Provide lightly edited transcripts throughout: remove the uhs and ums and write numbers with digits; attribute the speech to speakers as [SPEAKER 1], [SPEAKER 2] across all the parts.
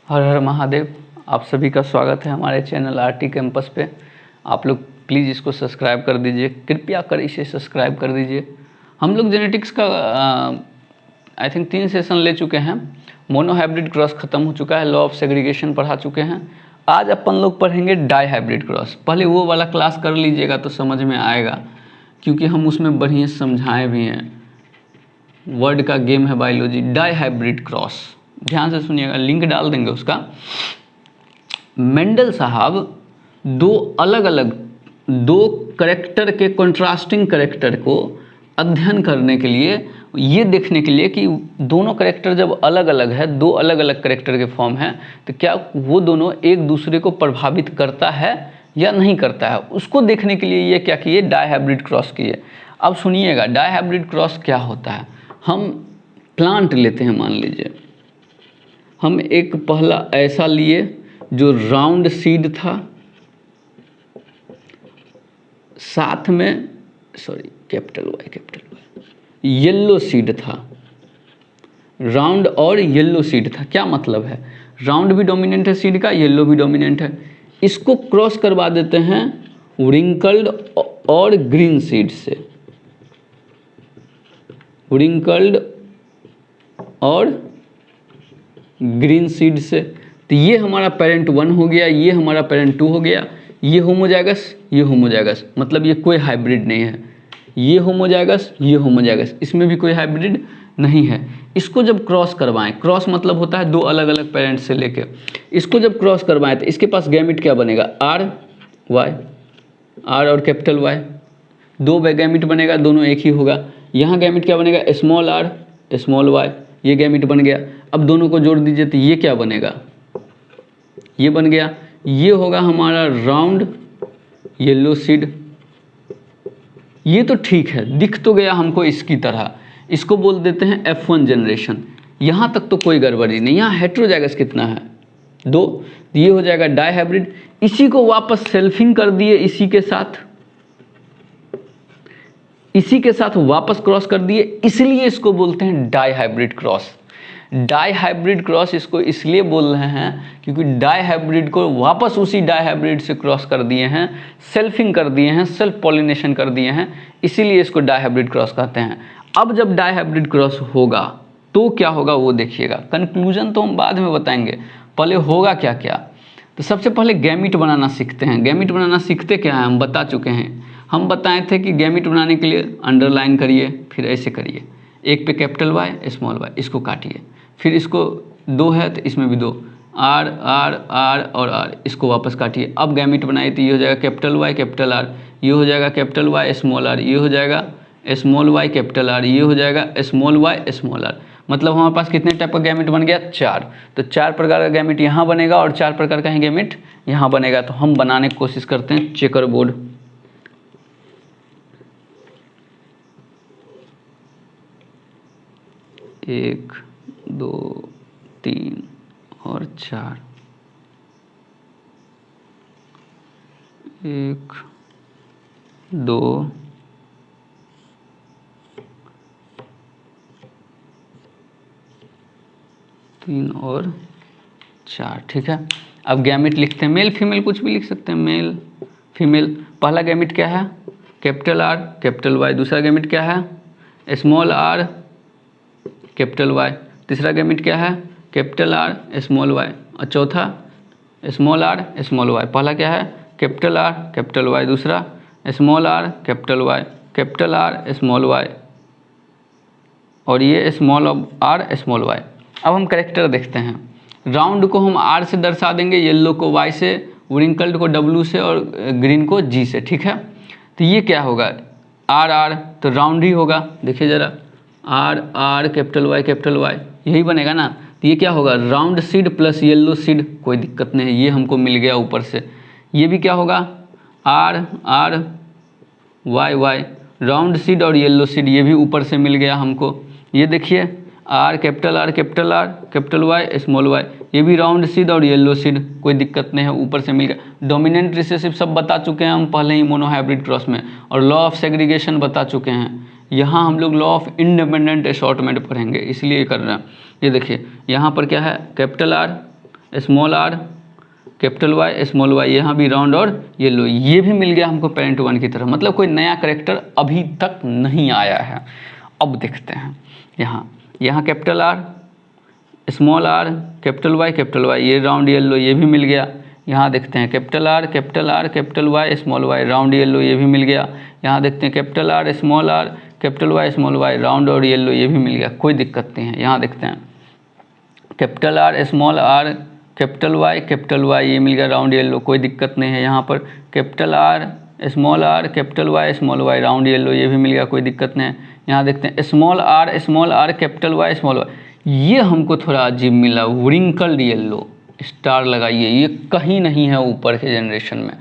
[SPEAKER 1] हर हर महादेव। आप सभी का स्वागत है हमारे चैनल आरटी कैंपस पे। आप लोग प्लीज़ इसको सब्सक्राइब कर दीजिए, कृपया कर इसे सब्सक्राइब कर दीजिए। हम लोग जेनेटिक्स का आई थिंक 3 सेशन ले चुके हैं। मोनो हाइब्रिड क्रॉस ख़त्म हो चुका है, लॉ ऑफ सेग्रीगेशन पढ़ा चुके हैं। आज अपन लोग पढ़ेंगे डाई हाइब्रिड क्रॉस। पहले वो वाला क्लास कर लीजिएगा तो समझ में आएगा, क्योंकि हम उसमें बढ़िया समझाए भी हैं। वर्ड का गेम है बायोलॉजी। डाई हाइब्रिड क्रॉस, ध्यान से सुनिएगा, लिंक डाल देंगे उसका। मेंडल साहब दो करेक्टर के कंट्रास्टिंग करेक्टर को अध्ययन करने के लिए, ये देखने के लिए कि दोनों करेक्टर जब अलग अलग है, दो अलग अलग करेक्टर के फॉर्म है, तो क्या वो दोनों एक दूसरे को प्रभावित करता है या नहीं करता है, उसको देखने के लिए ये क्या किए, डाई हाइब्रिड क्रॉस किए। अब सुनिएगा डाई हाइब्रिड क्रॉस क्या होता है। हम प्लांट लेते हैं, मान लीजिए हम एक पहला ऐसा लिए जो राउंड सीड था, साथ में कैपिटल वाई येलो सीड था। राउंड और येलो सीड था। क्या मतलब है, राउंड भी डोमिनेंट है सीड का, येलो भी डोमिनेंट है। इसको क्रॉस करवा देते हैं रिंकल्ड और ग्रीन सीड से, रिंकल्ड और ग्रीन सीड से। तो ये हमारा पेरेंट 1 हो गया, ये हमारा पेरेंट 2 हो गया। ये होमोजाइगस, ये होमोजाइगस, मतलब ये कोई हाइब्रिड नहीं है। ये होमोजाइगस, ये होमोजाइगस, इसमें भी कोई हाइब्रिड नहीं है। इसको जब क्रॉस करवाएं, क्रॉस मतलब होता है दो अलग अलग पेरेंट से लेके, इसको जब क्रॉस करवाएं तो इसके पास गैमेट क्या बनेगा, आर वाई, आर और कैपिटल वाई, दो गैमेट बनेगा, दोनों एक ही होगा। यहाँ गैमेट क्या बनेगा, स्मॉल आर स्मॉल वाई, ये गैमेट बन गया। अब दोनों को जोड़ दीजिए तो ये क्या बनेगा, ये बन गया। ये होगा हमारा राउंड येलो सीड। ये तो ठीक है, दिख तो गया हमको इसकी तरह। इसको बोल देते हैं F1 जनरेशन। यहाँ तक तो कोई गड़बड़ी नहीं। यहाँ हेट्रोजाइगस कितना है, 2। ये हो जाएगा डाई हाइब्रिड। इसी को वापस सेल्फिंग कर दिए, इसी के साथ वापस क्रॉस कर दिए, इसलिए इसको बोलते हैं dihybrid cross. Dihybrid cross इसको इसलिए बोल रहे हैं क्योंकि डाई हाइब्रिड को वापस उसी डाई हाइब्रिड से क्रॉस कर दिए हैं, सेल्फिंग कर दिए हैं, सेल्फ पॉलिनेशन कर दिए हैं, इसीलिए इसको डाई हाइब्रिड क्रॉस कहते हैं। अब जब डाई हाइब्रिड क्रॉस होगा तो क्या होगा वो देखिएगा। कंक्लूजन तो हम बाद में बताएंगे, पहले होगा क्या क्या। तो सबसे पहले गैमेट बनाना सीखते हैं। गैमेट बनाना सीखते क्या है, हम बता चुके हैं। हम बताए थे कि गैमेट बनाने के लिए अंडरलाइन करिए, फिर ऐसे करिए, एक पे कैपिटल वाई स्मॉल वाई, इसको काटिए, फिर इसको 2 है तो इसमें भी 2, आर आर आर और आर, इसको वापस काटिए। अब गैमेट बनाइए तो ये हो जाएगा कैपिटल वाई कैपिटल आर, ये हो जाएगा कैपिटल वाई स्मॉल आर, ये हो जाएगा स्मॉल वाई कैपिटल आर, ये हो जाएगा स्मॉल वाई स्मॉल आर। मतलब हमारे पास कितने टाइप का गैमेट बन गया, 4। तो 4 प्रकार का गैमेट यहाँ बनेगा और 4 प्रकार का ही गैमेट यहाँ बनेगा। तो हम बनाने की कोशिश करते हैं चेकर बोर्ड। एक 2 3 और 4, 1 2 3 और 4, ठीक है। अब गैमेट लिखते हैं, मेल फीमेल कुछ भी लिख सकते हैं, मेल फीमेल। पहला गैमेट क्या है, कैपिटल आर कैपिटल वाई। दूसरा गैमेट क्या है, स्मॉल आर कैपिटल वाई। तीसरा गैमेट क्या है, कैपिटल आर स्मॉल वाई। और चौथा स्मॉल आर स्मॉल वाई। पहला क्या है, कैपिटल आर कैपिटल वाई, दूसरा small R capital Y, capital R small Y, और ये स्मॉल आर स्मॉल वाई। अब हम करेक्टर देखते हैं। राउंड को हम आर से दर्शा देंगे, येलो को वाई से, रिंकल्ड को डब्ल्यू से और ग्रीन को जी से, ठीक है। तो ये क्या होगा, आर आर तो राउंड ही होगा। देखिए ज़रा, आर आर कैपिटल वाई, यही बनेगा ना। तो ये क्या होगा, round seed plus yellow seed, कोई दिक्कत नहीं है, ये हमको मिल गया ऊपर से। ये भी क्या होगा, R R Y Y, round seed और येलो सीड, ये भी ऊपर से मिल गया हमको। ये देखिए, R capital Y small Y, ये भी राउंड सीड और येलो सीड, कोई दिक्कत नहीं है, ऊपर से मिल गया। डोमिनेंट रिसेसिव सब बता चुके हैं हम पहले ही मोनो हाइब्रिड क्रॉस में, और लॉ ऑफ सेग्रीगेशन बता चुके हैं। यहाँ हम लोग लॉ ऑफ इंडिपेंडेंट असॉर्टमेंट पढ़ेंगे, इसलिए कर रहे हैं। ये देखिए यहाँ पर क्या है, capital R small R capital Y small Y, यहाँ भी राउंड और येलो, ये भी मिल गया हमको पेरेंट वन की तरफ। मतलब कोई नया करेक्टर अभी तक नहीं आया है। अब देखते हैं यहाँ capital R small R capital Y, ये राउंड येलो, ये भी मिल गया। यहाँ देखते हैं capital R capital Y small Y, round yellow, ये भी मिल गया। यहाँ देखते हैं capital R capital Y small Y, round और येलो, ये भी मिल गया, कोई दिक्कत नहीं है। यहाँ देखते हैं कैपिटल आर कैपिटल वाई, ये मिल गया राउंड येलो, कोई दिक्कत नहीं है। यहाँ पर capital R capital Y small Y, round yellow, ये भी मिल गया, कोई दिक्कत नहीं है। यहाँ देखते हैं small R capital Y small Y, ये हमको थोड़ा अजीब मिला, व्रिंकल्ड येलो, स्टार लगाइए, ये कहीं नहीं है ऊपर के जनरेशन में,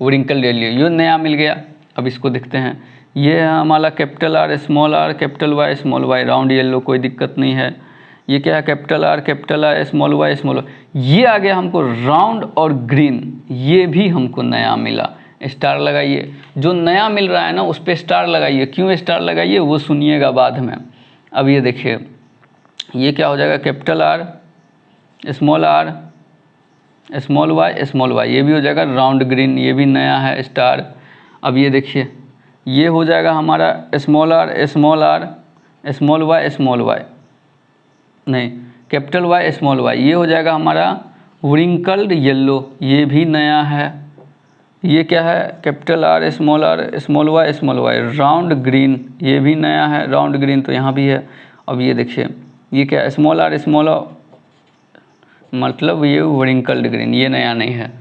[SPEAKER 1] व्रिंकल्ड येलो, ये नया मिल गया। अब इसको देखते हैं, ये है हमारा capital R capital Y small Y, round yellow, कोई दिक्कत नहीं है। ये क्या है कैपिटल आर स्मॉल वाई, ये आ गया हमको राउंड और ग्रीन, ये भी हमको नया मिला, स्टार लगाइए। जो नया मिल रहा है ना उस पर स्टार लगाइए, क्यों स्टार लगाइए वो सुनिएगा बाद में। अब ये देखिए, ये क्या हो जाएगा कैपिटल आर स्मॉल वाई, ये भी हो जाएगा राउंड ग्रीन, ये भी नया है स्टार। अब ये देखिए, ये हो जाएगा हमारा स्मॉल वाई नहीं कैपिटल वाई स्मॉल वाई, ये हो जाएगा हमारा व्रिंकल्ड येलो, ये भी नया है। ये क्या है capital R small Y, round green, ये भी नया है, राउंड ग्रीन तो यहाँ भी है। अब ये देखिए, ये क्या स्मॉल आर मतलब ये व्रिंकल्ड ग्रीन, ये नया नहीं है।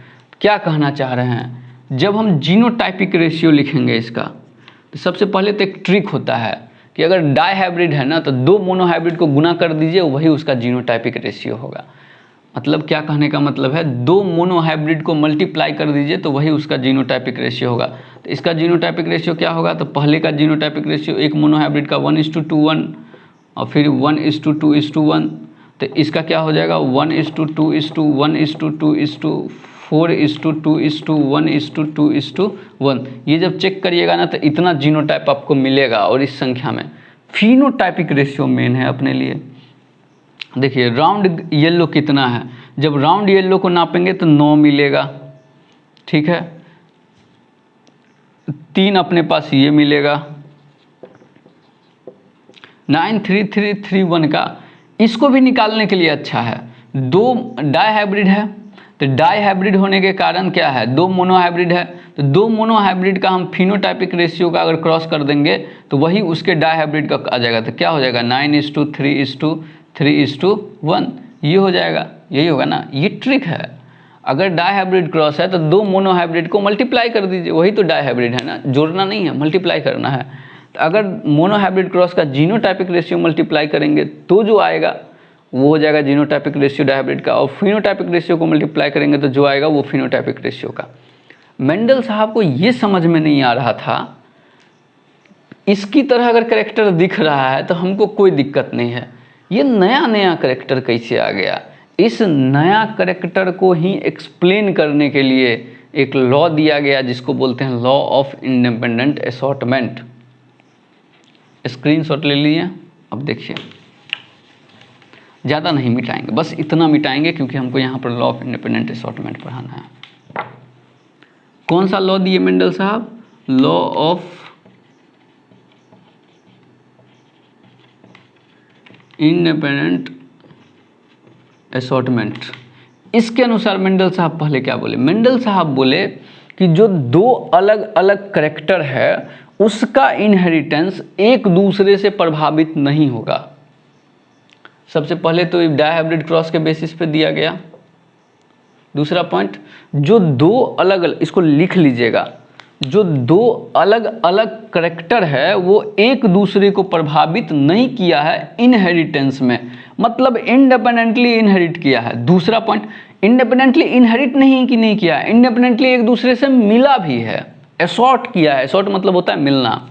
[SPEAKER 1] क्या कहना चाह रहे हैं, जब हम जीनोटाइपिक रेशियो लिखेंगे इसका, तो सबसे पहले तो एक ट्रिक होता है कि अगर डाई हाइब्रिड है ना तो दो मोनोहाइब्रिड को गुना कर दीजिए, वही उसका जीनोटाइपिक रेशियो होगा। मतलब क्या कहने का मतलब है, दो मोनोहाइब्रिड को मल्टीप्लाई कर दीजिए तो वही उसका जीनोटाइपिक रेशियो होगा। तो इसका जीनोटाइपिक रेशियो क्या होगा, तो पहले का जीनोटाइपिक रेशियो एक मोनोहाइब्रिड का 1:1 और फिर 1:2:1, तो इसका क्या हो जाएगा 1:2:1:4:2:1:1। ये जब चेक करिएगा ना तो इतना जीनोटाइप आपको मिलेगा, और इस संख्या में फिनोटाइपिक रेशियो मेन है अपने लिए। देखिए राउंड येलो कितना है, जब राउंड येलो को नापेंगे तो 9 मिलेगा, ठीक है। 3 अपने पास ये मिलेगा, 93331 का, इसको भी निकालने के लिए अच्छा है। दो डाई हाइब्रिड है, तो डाई हाइब्रिड होने के कारण क्या है, दो मोनोहाइब्रिड है, तो दो मोनोहाइब्रिड का हम फिनोटाइपिक रेशियो का अगर क्रॉस कर देंगे तो वही उसके डाई हाइब्रिड का आ जाएगा। तो क्या हो जाएगा 9:3:3:1, ये हो जाएगा, यही होगा ना। ये ट्रिक है, अगर डाई हाइब्रिड क्रॉस है तो दो मोनोहाइब्रिड को मल्टीप्लाई कर दीजिए, वही तो डाई हाइब्रिड है ना, जोड़ना नहीं है, मल्टीप्लाई करना है। तो अगर मोनोहाइब्रिड क्रॉस का जीनोटाइपिक रेशियो मल्टीप्लाई करेंगे तो जो आएगा वो हो जाएगा जीनोटाइपिक रेशियो डायहाइब्रिड का, और फिनोटाइपिक रेशियो को मल्टीप्लाई करेंगे तो जो आएगा वो फिनोटाइपिक रेशियो का। मेंडल साहब को ये समझ में नहीं आ रहा था, इसकी तरह अगर कैरेक्टर दिख रहा है तो हमको कोई दिक्कत नहीं है, ये नया नया कैरेक्टर कैसे आ गया। इस नया कैरेक्टर को ही एक्सप्लेन करने के लिए एक लॉ दिया गया जिसको बोलते हैं law of independent assortment. Screenshot ले लिए, अब देखिए, ज़्यादा नहीं मिटाएंगे, बस इतना मिटाएंगे क्योंकि हमको यहाँ पर लॉ ऑफ इंडिपेंडेंट असॉर्टमेंट पढ़ाना है। कौन सा लॉ दिए मेंडल साहब, लॉ ऑफ इंडिपेंडेंट असॉर्टमेंट। इसके अनुसार मेंडल साहब पहले क्या बोले, मेंडल साहब बोले कि जो दो अलग अलग कैरेक्टर है उसका इनहेरिटेंस एक दूसरे से प्रभावित नहीं होगा। सबसे पहले तो डायहाइब्रिड क्रॉस के बेसिस पे दिया गया। दूसरा पॉइंट, जो दो अलग अलग, इसको लिख लीजिएगा, जो दो अलग अलग कैरेक्टर है वो एक दूसरे को प्रभावित नहीं किया है इनहेरिटेंस में, मतलब इंडिपेंडेंटली इनहेरिट किया है। दूसरा पॉइंट, इंडिपेंडेंटली इनहेरिट नहीं कि नहीं किया है, इंडिपेंडेंटली एक दूसरे से मिला भी है, असॉर्ट किया है। असॉर्ट मतलब होता है मिलना।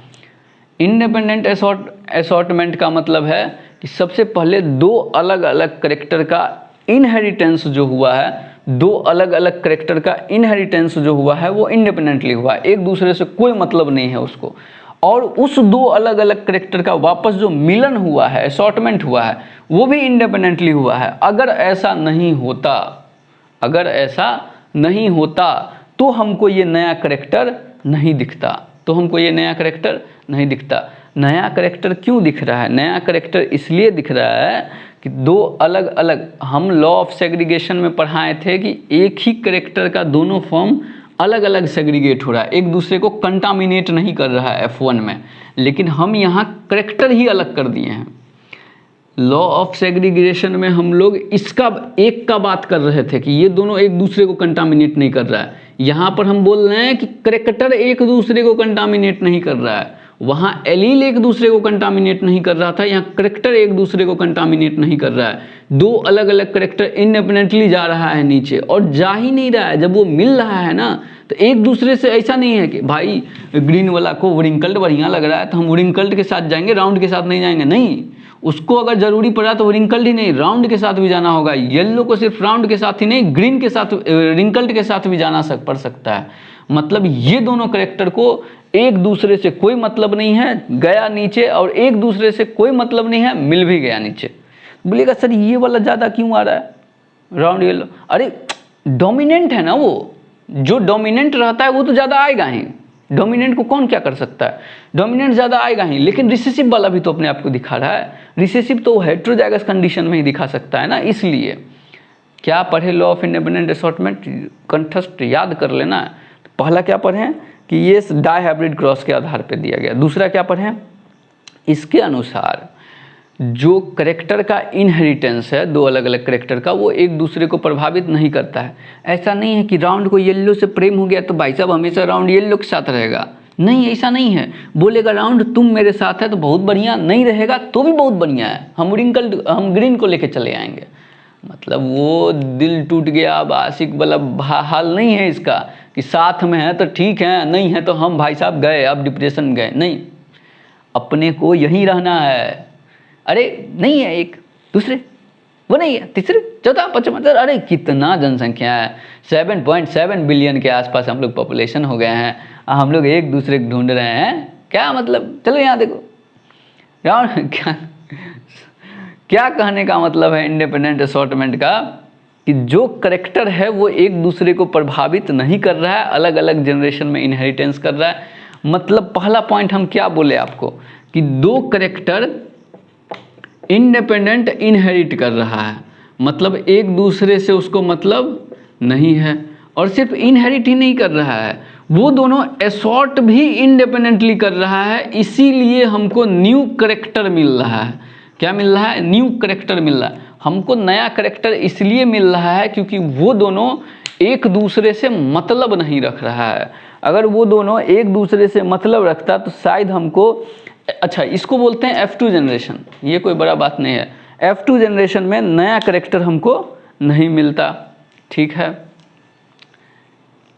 [SPEAKER 1] इंडिपेंडेंट असॉर्टमेंट का मतलब है कि सबसे पहले दो अलग अलग कैरेक्टर का इनहेरिटेंस जो हुआ है, दो अलग अलग कैरेक्टर का इनहेरिटेंस जो हुआ है वो इंडिपेंडेंटली हुआ है, एक दूसरे से कोई मतलब नहीं है उसको। और उस दो अलग अलग कैरेक्टर का वापस जो मिलन हुआ है, असॉर्टमेंट हुआ है, वो भी इंडिपेंडेंटली हुआ है। अगर ऐसा नहीं होता अगर ऐसा नहीं होता तो हमको ये नया करैक्टर नहीं दिखता, तो हमको ये नया करैक्टर नहीं दिखता। नया करैक्टर क्यों दिख रहा है? नया करैक्टर इसलिए दिख रहा है कि दो अलग अलग, हम लॉ ऑफ सेग्रीगेशन में पढ़ाए थे कि एक ही करैक्टर का दोनों फॉर्म अलग अलग सेग्रीगेट हो रहा है, एक दूसरे को कंटामिनेट नहीं कर रहा है F1 में, लेकिन हम यहाँ करैक्टर ही अलग कर दिए हैं। लॉ ऑफ सेग्रीगेशन में हम लोग इसका एक का बात कर रहे थे कि ये दोनों एक दूसरे को कंटामिनेट नहीं कर रहा है, यहाँ पर हम बोल रहे हैं कि करैक्टर एक दूसरे को कंटामिनेट नहीं कर रहा है। वहाँ एलील एक दूसरे को कंटामिनेट नहीं कर रहा था, यहाँ करैक्टर एक दूसरे को कंटामिनेट नहीं कर रहा है। दो अलग अलग करैक्टर इंडिपेंडेंटली जा रहा है नीचे, और जा ही नहीं रहा है। जब वो मिल रहा है ना तो एक दूसरे से ऐसा नहीं है कि भाई ग्रीन वाला को व्रिंकल्ड बढ़िया लग रहा है तो हम व्रिंकल्ड के साथ जाएंगे, राउंड के साथ नहीं जाएंगे। नहीं, उसको अगर ज़रूरी पड़ा तो व्रिंकल्ड ही नहीं, राउंड के साथ भी जाना होगा। येलो को सिर्फ राउंड के साथ ही नहीं, ग्रीन के साथ, रिंकल्ड के साथ भी जाना पड़ सकता है। मतलब ये दोनों करैक्टर को एक दूसरे से कोई मतलब नहीं है, गया नीचे, और एक दूसरे से कोई मतलब नहीं है, मिल भी गया नीचे। बोलिएगा सर ये वाला ज़्यादा क्यों आ रहा है राउंड येलो? अरे डोमिनेंट है ना, वो जो डोमिनेंट रहता है वो तो ज़्यादा आएगा ही। डोमिनेंट को कौन क्या कर सकता है, डोमिनेंट ज़्यादा आएगा ही। लेकिन रिसेसिव वाला भी तो अपने आप को दिखा रहा है, रिसेसिव तो हेटेरोजाइगस कंडीशन में ही दिखा सकता है ना। इसलिए क्या पढ़े लॉ ऑफ इंडिपेंडेंट असॉर्टमेंट, कंठस्थ याद कर लेना। पहला क्या पढ़ें कि ये डायहाइब्रिड क्रॉस के आधार पर दिया गया। दूसरा क्या पढ़ें, इसके अनुसार जो करैक्टर का इनहेरिटेंस है दो अलग अलग करैक्टर का, वो एक दूसरे को प्रभावित नहीं करता है। ऐसा नहीं है कि राउंड को येलो से प्रेम हो गया तो भाई साहब हमेशा राउंड येलो के साथ रहेगा, नहीं ऐसा नहीं है। बोलेगा राउंड तुम मेरे साथ है तो बहुत बढ़िया, नहीं रहेगा तो भी बहुत बढ़िया है, हम ग्रीन को लेके चले आएंगे। मतलब वो दिल टूट गया अब आशिक वाला हाल नहीं है इसका कि साथ में है तो ठीक है, नहीं है तो हम भाई साहब गए, अब डिप्रेशन गए। नहीं, अपने को यहीं रहना है। अरे नहीं है, एक दूसरे वो नहीं है, तीसरे चौथा पांचवा, अरे कितना जनसंख्या है, 7.7 बिलियन के आसपास हम लोग पॉपुलेशन हो गए हैं, हम लोग एक दूसरे को ढूंढ रहे हैं। क्या मतलब, चलो यहाँ देखो राउंड क्या कहने का मतलब है इंडिपेंडेंट असॉर्टमेंट का कि जो करैक्टर है वो एक दूसरे को प्रभावित नहीं कर रहा है, अलग अलग जनरेशन में इनहेरिटेंस कर रहा है। मतलब पहला पॉइंट हम क्या बोले आपको कि दो करैक्टर इंडिपेंडेंट इनहेरिट कर रहा है, मतलब एक दूसरे से उसको मतलब नहीं है। और सिर्फ इनहेरिट ही नहीं कर रहा है, वो दोनों असॉर्ट भी इंडिपेंडेंटली कर रहा है। इसीलिए हमको न्यू करैक्टर मिल रहा है। क्या मिल रहा है? न्यू करैक्टर मिल रहा है। हमको नया करैक्टर इसलिए मिल रहा है क्योंकि वो दोनों एक दूसरे से मतलब नहीं रख रहा है। अगर वो दोनों एक दूसरे से मतलब रखता तो शायद हमको, अच्छा इसको बोलते हैं F2 जनरेशन, ये कोई बड़ा बात नहीं है। F2 जनरेशन में नया करैक्टर हमको नहीं मिलता। ठीक है,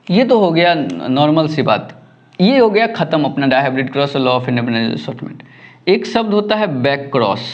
[SPEAKER 1] ये तो हो गया नॉर्मल सी बात, ये हो गया ख़त्म अपना डायहाइब्रिड क्रॉस और लॉ ऑफ इंडिपेंडेंट असॉर्टमेंट। एक शब्द होता है बैक क्रॉस।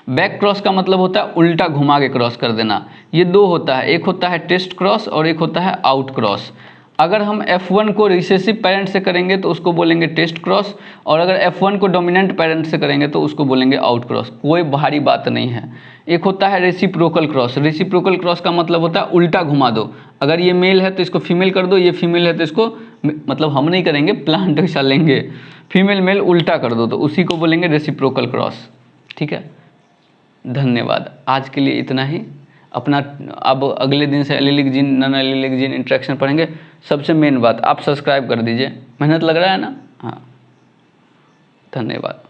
[SPEAKER 1] बैक क्रॉस का मतलब होता है उल्टा घुमा के क्रॉस कर देना। ये दो होता है, एक होता है टेस्ट क्रॉस और एक होता है आउट क्रॉस। अगर हम F1 को रिसेसिव पेरेंट से करेंगे तो उसको बोलेंगे टेस्ट क्रॉस, और अगर F1 को डोमिनेंट पेरेंट से करेंगे तो उसको बोलेंगे आउट क्रॉस। कोई भारी बात नहीं है। एक होता है रेसिप्रोकल क्रॉस। रेसिप्रोकल क्रॉस का मतलब होता है उल्टा घुमा दो। अगर ये मेल है तो इसको फीमेल कर दो, ये फीमेल है तो इसको, मतलब हम नहीं करेंगे, प्लांट ऐसा लेंगे, फीमेल मेल उल्टा कर दो तो उसी को बोलेंगे रेसिप्रोकल क्रॉस। ठीक है, धन्यवाद। आज के लिए इतना ही। अपना अब अगले दिन से allylic gene, non allylic gene interaction पढ़ेंगे। सबसे मेन बात, आप सब्सक्राइब कर दीजिए, मेहनत लग रहा है ना। हाँ, धन्यवाद।